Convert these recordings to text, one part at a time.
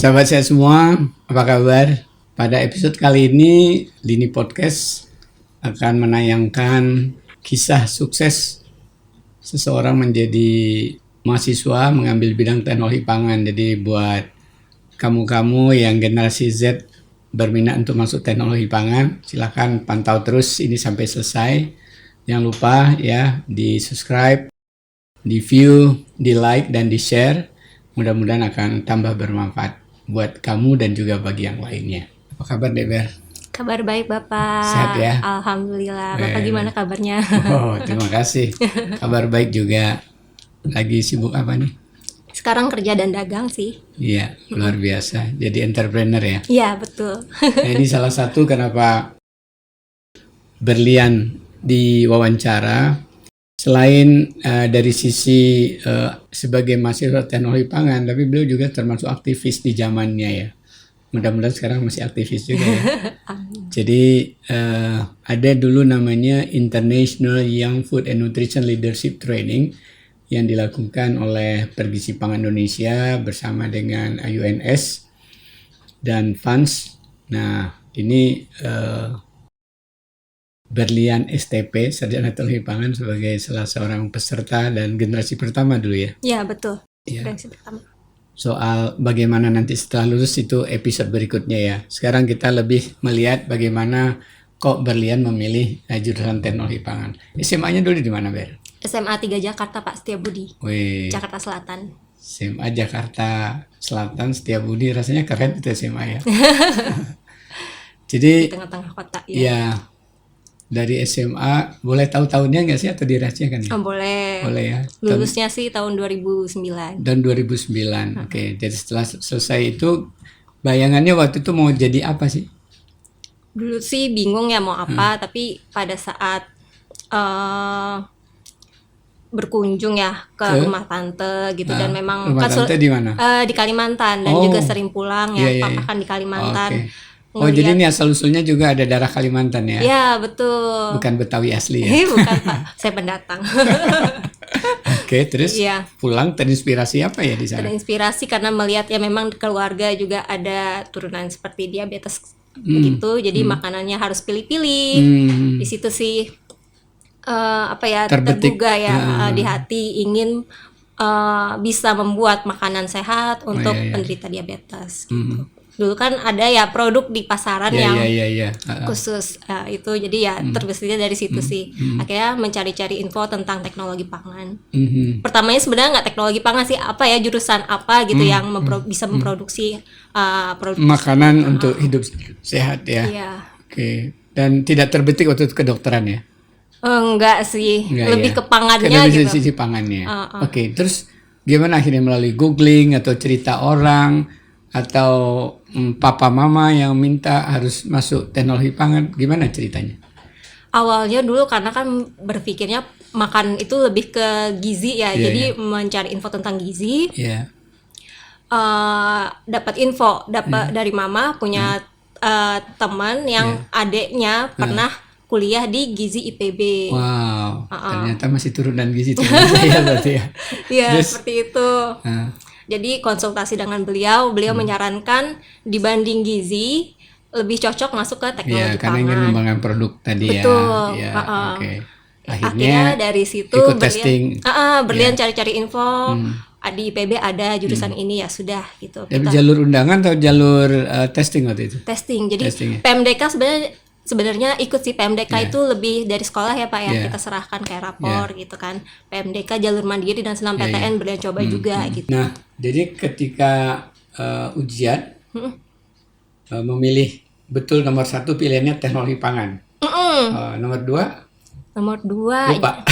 Sahabat saya semua, apa kabar? Pada episode kali ini, Lini Podcast akan menayangkan kisah sukses seseorang menjadi mahasiswa mengambil bidang teknologi pangan. Jadi buat kamu-kamu yang generasi Z berminat untuk masuk teknologi pangan, silakan pantau terus ini sampai selesai. Jangan lupa ya di subscribe, di view, di like, dan di share. Mudah-mudahan akan tambah bermanfaat buat kamu dan juga bagi yang lainnya. Apa kabar, Deber? Kabar baik, Bapak. Sehat ya? Alhamdulillah. Bapak gimana kabarnya? Oh, terima kasih. Kabar baik juga. Lagi sibuk apa nih? Sekarang kerja dan dagang sih. Iya, luar biasa. Jadi entrepreneur ya? Iya, betul. Nah, ini salah satu kenapa Berlian diwawancara. Selain dari sisi sebagai mahasiswa teknologi pangan, tapi beliau juga termasuk aktivis di zamannya ya. Mudah-mudahan sekarang masih aktivis juga ya. Jadi ada dulu namanya International Young Food and Nutrition Leadership Training yang dilakukan oleh Pergisi Pangan Indonesia bersama dengan UNS dan FANS. Nah, ini Berlian STP, Sarjana Teknologi Pangan sebagai salah seorang peserta dan generasi pertama dulu ya. Iya, betul. Ya. Generasi pertama. Soal bagaimana nanti setelah lulus itu episode berikutnya ya. Sekarang kita lebih melihat bagaimana kok Berlian memilih jurusan Teknologi Pangan. SMA-nya dulu di mana, Ber? SMA 3 Jakarta, Pak Setiabudi. Wih, Jakarta Selatan. SMA Jakarta Selatan Setiabudi, rasanya keren itu SMA ya. Di Jadi tengah-tengah kota. ya dari SMA, boleh tahu tahunnya nggak sih atau dirahasiakan ya? Oh, boleh. Boleh ya. Lulusnya sih tahun 2009. Dan 2009. Oke, jadi setelah selesai itu bayangannya waktu itu mau jadi apa sih? Dulu sih bingung ya mau apa, tapi pada saat berkunjung ya ke rumah tante gitu, dan memang Rumah tante di mana? Di Kalimantan, dan juga sering pulang ya. Iya, iya, Papa kan di Kalimantan. Oke. Oh, jadi ini asal-usulnya juga ada darah Kalimantan ya? Ya, betul. Bukan Betawi asli ya? Bukan, Pak. Saya pendatang. Oke, terus Iya. pulang terinspirasi apa ya di sana? Terinspirasi karena melihat ya memang keluarga juga ada turunan seperti diabetes begitu, jadi makanannya harus pilih-pilih. Di situ sih Terbetik. tergugah ya di hati ingin bisa membuat makanan sehat untuk penderita diabetes gitu. Dulu kan ada ya produk di pasaran yang khusus itu, jadi ya terbesarnya dari situ sih. Akhirnya mencari-cari info tentang teknologi pangan. Pertamanya sebenarnya nggak teknologi pangan sih, apa ya, jurusan apa gitu yang bisa memproduksi produk Makanan untuk hidup sehat ya? Iya. Oke, dan tidak terbetik waktu itu kedokteran ya? Enggak sih, lebih ke pangannya karena gitu. sisi pangannya. Oke, terus gimana akhirnya melalui googling atau cerita orang atau papa mama yang minta harus masuk teknologi pangan, gimana ceritanya? Awalnya dulu karena kan berpikirnya makan itu lebih ke gizi ya, jadi mencari info tentang gizi. Dapat info dari mama punya teman yang adeknya pernah kuliah di Gizi IPB. Wow, ternyata masih turunan gizi teman saya berarti ya. Iya, seperti itu. Jadi konsultasi dengan beliau menyarankan dibanding gizi lebih cocok masuk ke teknologi pangan. Karena ingin mengembangkan produk tadi. Betul. Ya. Oke. Akhirnya dari situ ikut testing. Berlian cari-cari info. Di IPB ada jurusan ini, ya sudah gitu. Jalur undangan atau jalur testing waktu itu? Testing. Jadi PMDK sebenarnya ikut sih. PMDK itu lebih dari sekolah ya, Pak ya. Kita serahkan kayak rapor gitu kan. PMDK jalur mandiri dan senam PTN Berlian coba juga gitu. Nah, jadi ketika ujian memilih betul nomor 1 pilihannya teknologi pangan. Nomor 2? Nomor 2. Lupa.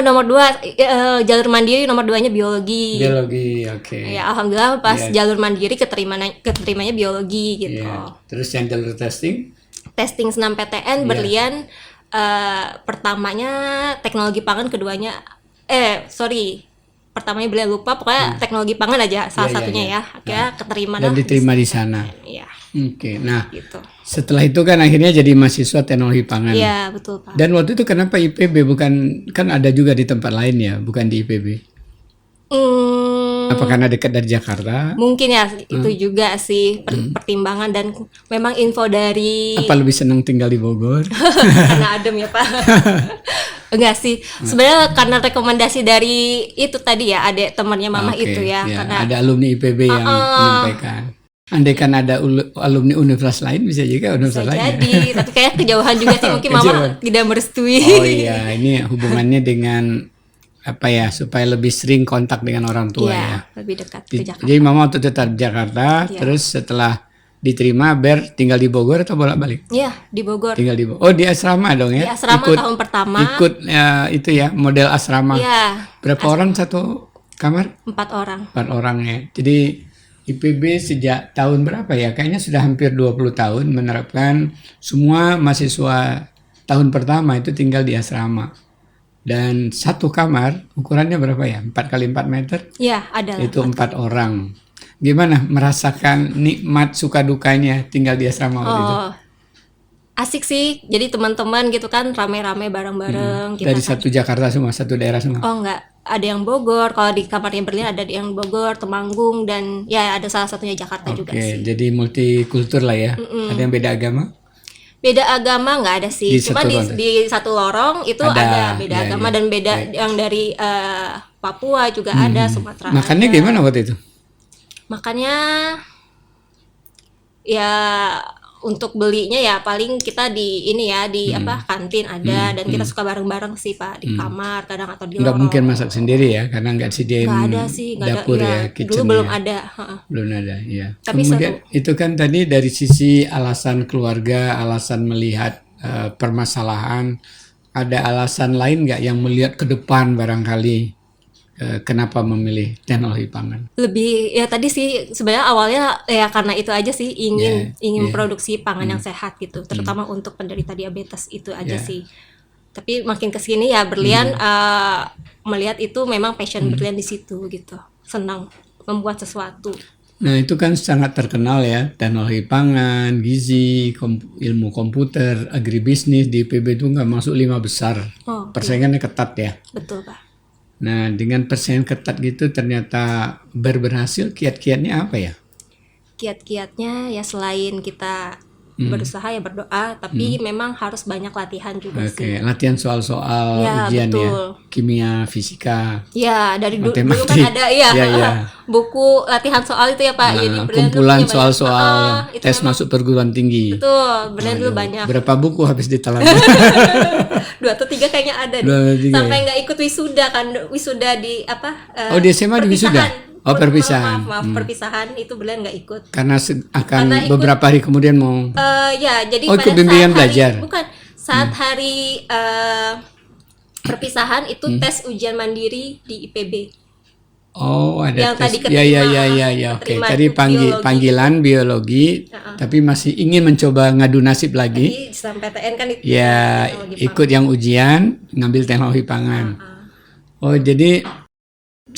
Nomor 2 jalur mandiri, nomor 2-nya biologi. Biologi, oke. Ya, alhamdulillah pas jalur mandiri keterimanya biologi gitu. Terus yang jalur testing? Testing senam PTN Berlian pertamanya teknologi pangan, keduanya pertamanya Berlian lupa, pokoknya teknologi pangan aja salah satunya ya. Akhirnya keterima dan diterima di sana. Iya. Oke. Nah, Gitu. Setelah itu kan akhirnya jadi mahasiswa teknologi pangan. Iya, betul, Pak. Dan waktu itu kenapa IPB, bukan, kan ada juga di tempat lain ya, bukan di IPB? Apa karena dekat dari Jakarta? Mungkin ya itu juga sih pertimbangan, dan memang info dari Apa lebih senang tinggal di Bogor? karena adem ya Pak. Enggak sih, sebenarnya karena rekomendasi dari itu tadi ya, adik temannya Mama itu ya, karena ada alumni IPB yang menyampaikan. Andai kan ada alumni universitas lain bisa juga universitas bisa lain. Jadi, tapi kayak kejauhan juga sih, mungkin Mama tidak merestui. Oh iya, ini hubungannya dengan apa ya, supaya lebih sering kontak dengan orang tua ya. Lebih dekat ke Jakarta. Jadi Mama waktu tetap di Jakarta, terus setelah diterima tinggal di Bogor atau bolak-balik? Iya, di Bogor. Tinggal di Bogor. Oh, di asrama dong ya? Di asrama tahun pertama. Ikut itu ya, model asrama. Iya. Berapa orang satu kamar? 4 orang. 4 orang ya. Jadi IPB sejak tahun berapa ya? Kayaknya sudah hampir 20 tahun menerapkan semua mahasiswa tahun pertama itu tinggal di asrama. Dan satu kamar ukurannya berapa ya? 4 kali 4 meter? Iya, ada. Itu 4 orang. Gimana merasakan nikmat suka dukanya tinggal di asrama waktu itu? Asik sih. Jadi teman-teman gitu kan rame-rame bareng-bareng. Dari satu Jakarta semua, satu daerah semua? Oh enggak, ada yang Bogor. Kalau di kamarnya Berlin ada yang Bogor, Temanggung, dan ya ada salah satunya Jakarta juga sih. Oke, jadi multikultur lah ya. Ada yang beda agama? Beda agama nggak ada sih. Cuma di satu lorong itu ada beda agama dan beda yang dari Papua juga ada, Sumatera. Makannya ada. gimana waktu itu? Makannya ya untuk belinya ya paling kita di ini ya di kantin ada, dan kita suka bareng-bareng sih Pak di kamar kadang atau di lorong. Nggak mungkin masak sendiri ya karena nggak disediain dapur ya, kitchen dulu belum ya. ada. Belum ada ya. Tapi kemudian itu kan tadi dari sisi alasan keluarga, alasan melihat permasalahan, ada alasan lain nggak yang melihat ke depan barangkali? Kenapa memilih teknologi pangan? Lebih ya tadi sih sebenarnya awalnya ya karena itu aja sih, ingin produksi pangan yang sehat gitu, terutama untuk penderita diabetes itu aja sih. Tapi makin kesini ya Berlian melihat itu memang passion Berlian di situ gitu, senang membuat sesuatu. Nah itu kan sangat terkenal ya, teknologi pangan, gizi, ilmu komputer, agribisnis di IPB itu nggak masuk 5 besar, persaingannya ketat ya. Betul Pak. Nah, dengan persaingan ketat gitu ternyata berhasil, kiat-kiatnya apa ya? Kiat-kiatnya ya selain kita berusaha ya berdoa, tapi memang harus banyak latihan juga sih. Latihan soal-soal ujian ya, kimia, fisika. Ya, dari dulu kan ada buku latihan soal itu ya Pak. Jadi kumpulan soal-soal tes masuk perguruan tinggi. Betul, Berlian dulu banyak. Berapa buku habis ditelan? 2 atau 3 kayaknya ada sampai nggak ikut wisuda kan, wisuda di di SMA di wisuda. Perpisahan. Maaf, perpisahan itu Berlian nggak ikut. Karena beberapa hari kemudian mau. Jadi ikut bimbingan belajar. Bukan saat hari perpisahan itu tes ujian mandiri di IPB. Oh, ada yang tes. Tadi keterima, Oke. Tadi panggilan biologi, tapi masih ingin mencoba ngadu nasib lagi. Sampai PTN kan itu. Ya, ikut yang ujian, ngambil teknologi pangan. Oh, jadi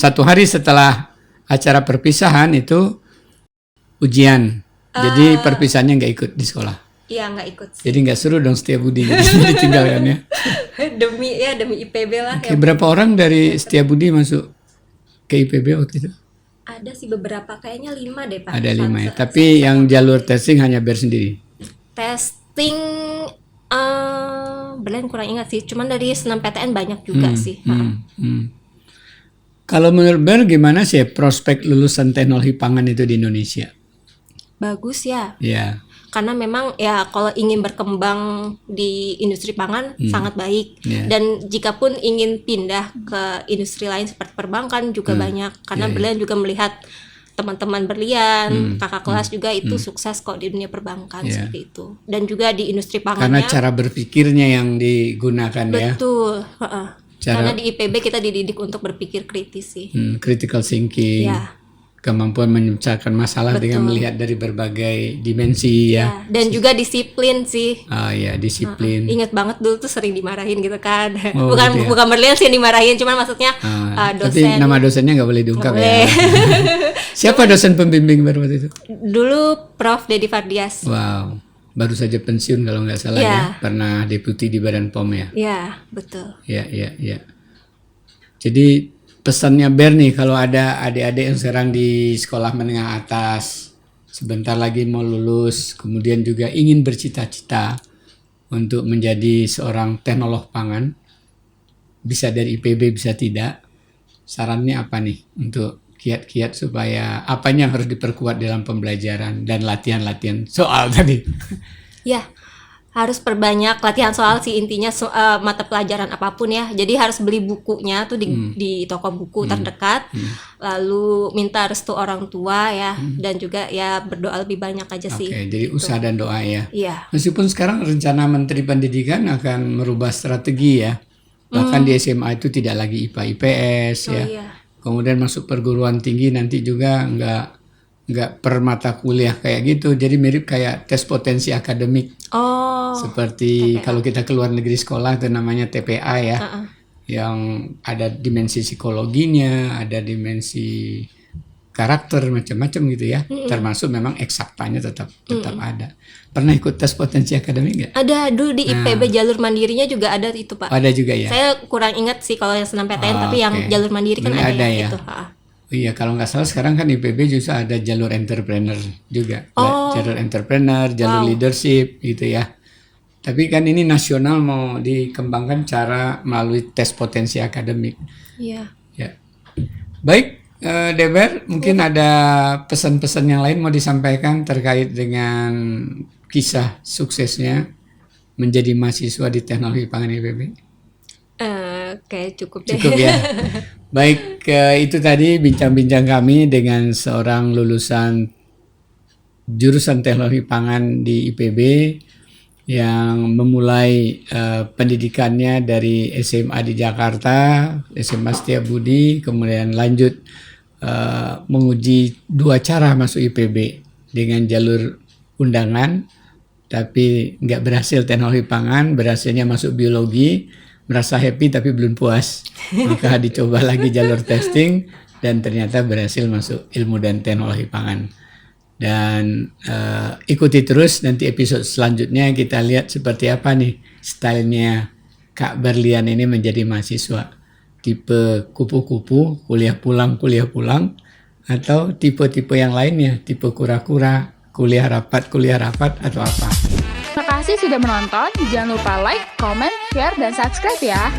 1 hari setelah acara perpisahan itu ujian. Jadi perpisahannya nggak ikut di sekolah. Iya, nggak ikut sih. Jadi nggak seru dong Setiabudi jadi ditinggalkan ya. demi IPB lah. Berapa orang dari Setiabudi masuk ke IPB waktu itu? Ada sih beberapa, kayaknya 5 deh Pak. Ada 5 ya. Tapi yang jalur testing hanya Ber sendiri. Testing Berlian kurang ingat sih. Cuman dari senam PTN banyak juga sih. Kalau menurut Ber gimana sih prospek lulusan teknologi pangan itu di Indonesia? Bagus ya. Ya. Karena memang ya kalau ingin berkembang di industri pangan sangat baik. Dan jika pun ingin pindah ke industri lain seperti perbankan juga banyak. Karena Berlian juga melihat teman-teman Berlian, kakak kelas juga itu sukses kok di dunia perbankan seperti itu. Dan juga di industri pangannya. Karena cara berpikirnya yang digunakan ya. Betul. Karena di IPB kita dididik untuk berpikir kritis sih. Critical thinking. Ya. Kemampuan menyelesaikan masalah dengan melihat dari berbagai dimensi ya. Dan juga disiplin sih. Disiplin. Ingat banget dulu tuh sering dimarahin gitu kan. Bukan Berlian sih yang dimarahin, cuman maksudnya dosen. Tapi nama dosennya nggak boleh diungkap ya. Siapa dosen pembimbing baru waktu itu? Dulu Prof. Dedi Fardias. Wow, baru saja pensiun kalau nggak salah ya. Pernah deputi di Badan POM ya. Iya, betul. Iya. Jadi pesannya Ber nih, kalau ada adik-adik yang sekarang di sekolah menengah atas, sebentar lagi mau lulus, kemudian juga ingin bercita-cita untuk menjadi seorang teknolog pangan, bisa dari IPB bisa tidak, sarannya apa nih untuk kiat-kiat supaya apanya yang harus diperkuat dalam pembelajaran dan latihan-latihan soal tadi? Ya, harus perbanyak latihan soal sih intinya, mata pelajaran apapun ya. Jadi harus beli bukunya tuh di toko buku terdekat. Lalu minta restu orang tua ya, dan juga ya berdoa lebih banyak aja sih. Oke, jadi usaha dan doa ya. Iya. Meskipun sekarang rencana Menteri Pendidikan akan merubah strategi ya. Bahkan di SMA itu tidak lagi IPA IPS ya. Iya. Kemudian masuk perguruan tinggi nanti juga nggak per mata kuliah kayak gitu, jadi mirip kayak tes potensi akademik. Seperti TPA. Kalau kita ke luar negeri sekolah itu namanya TPA ya, yang ada dimensi psikologinya, ada dimensi karakter macam-macam gitu ya. Termasuk memang eksaktanya tetap ada. Pernah ikut tes potensi akademik nggak? Ada dulu di IPB jalur mandirinya juga ada itu Pak. Ada juga ya. Saya kurang ingat sih kalau yang SNMPTN, tapi yang jalur mandiri kan ada ya. Itu. Iya, kalau nggak salah sekarang kan IPB juga ada jalur entrepreneur juga. Jalur entrepreneur, jalur leadership gitu ya. Tapi kan ini nasional mau dikembangkan cara melalui tes potensi akademik. Iya. Ya. Baik, Deber, mungkin ada pesan-pesan yang lain mau disampaikan terkait dengan kisah suksesnya menjadi mahasiswa di Teknologi Pangan IPB? Oke, cukup deh. Cukup ya. Baik, itu tadi bincang-bincang kami dengan seorang lulusan jurusan Teknologi Pangan di IPB yang memulai pendidikannya dari SMA di Jakarta, SMA Setiabudi, kemudian lanjut menguji 2 cara masuk IPB dengan jalur undangan, tapi nggak berhasil Teknologi Pangan, berhasilnya masuk biologi. Merasa happy tapi belum puas, maka dicoba lagi jalur testing dan ternyata berhasil masuk ilmu dan teknologi pangan. Dan ikuti terus nanti episode selanjutnya, kita lihat seperti apa nih stylenya Kak Berlian ini menjadi mahasiswa. Tipe kupu-kupu, kuliah pulang, atau tipe-tipe yang lainnya, tipe kura-kura, kuliah rapat, atau apa. Terima kasih sudah menonton. Jangan lupa like, comment, share, dan subscribe ya.